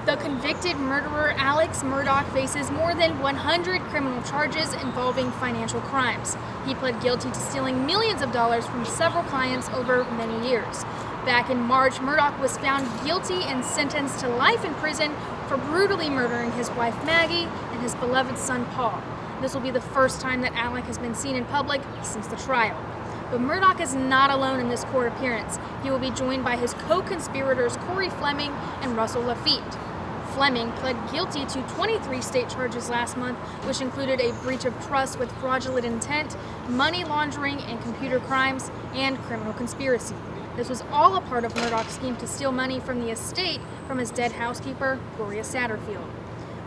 The convicted murderer Alex Murdaugh faces more than 100 criminal charges involving financial crimes. He pled guilty to stealing millions of dollars from several clients over many years. Back in March, Murdaugh was found guilty and sentenced to life in prison for brutally murdering his wife Maggie and his beloved son Paul. This will be the first time that Alex has been seen in public since the trial. But Murdaugh is not alone in this court appearance. He will be joined by his co-conspirators Corey Fleming and Russell Lafitte. Fleming pled guilty to 23 state charges last month, which included a breach of trust with fraudulent intent, money laundering and computer crimes, and criminal conspiracy. This was all a part of Murdaugh's scheme to steal money from the estate from his dead housekeeper, Gloria Satterfield.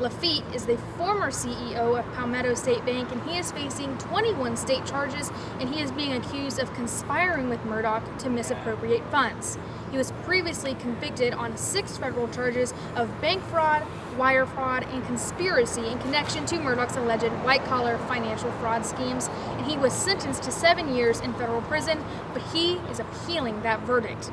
Lafitte is the former CEO of Palmetto State Bank, and he is facing 21 state charges, and he is being accused of conspiring with Murdaugh to misappropriate funds. He was previously convicted on 6 federal charges of bank fraud, wire fraud, and conspiracy in connection to Murdaugh's alleged white-collar financial fraud schemes, and he was sentenced to 7 years in federal prison, but he is appealing that verdict.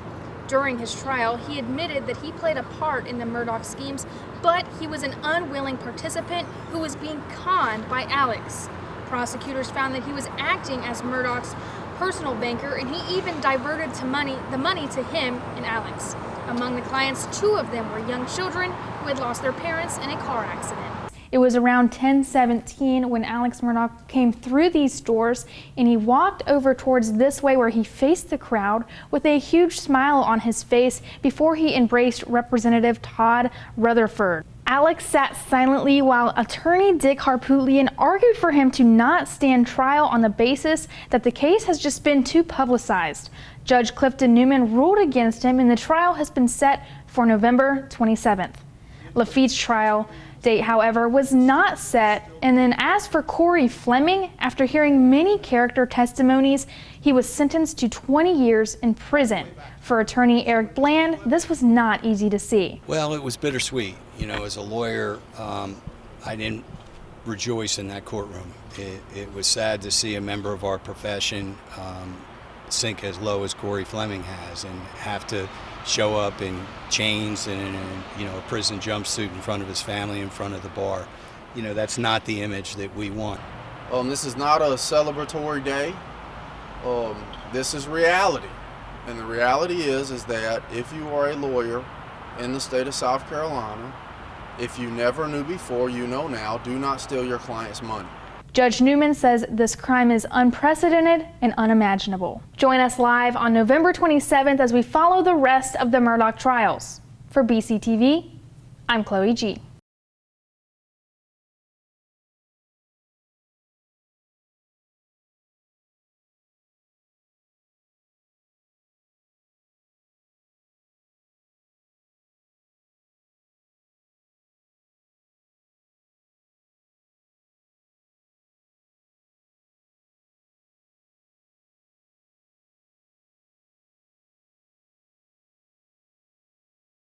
During his trial, he admitted that he played a part in the Murdaugh schemes, but he was an unwilling participant who was being conned by Alex. Prosecutors found that he was acting as Murdaugh's personal banker, and he even diverted the money to him and Alex. Among the clients, 2 of them were young children who had lost their parents in a car accident. It was around 10:17 when Alex Murdaugh came through these doors, and he walked over towards this way where he faced the crowd with a huge smile on his face before he embraced Representative Todd Rutherford. Alex sat silently while attorney Dick Harpootlian argued for him to not stand trial on the basis that the case has just been too publicized. Judge Clifton Newman ruled against him, and the trial has been set for November 27th. Lafitte's trial date, however, was not set. And then as for Corey Fleming, after hearing many character testimonies, he was sentenced to 20 years in prison. For attorney Eric Bland, this was not easy to see. Well, it was bittersweet. You know, as a lawyer, I didn't rejoice in that courtroom. It was sad to see a member of our profession sink as low as Corey Fleming has and have to show up in chains and in a prison jumpsuit in front of his family in front of the bar. You know, that's not the image that we want. This is not a celebratory day. This is reality. And the reality is that if you are a lawyer in the state of South Carolina, if you never knew before, you know now, do not steal your client's money. Judge Newman says this crime is unprecedented and unimaginable. Join us live on November 27th as we follow the rest of the Murdaugh trials. For BCTV, I'm Chloe G.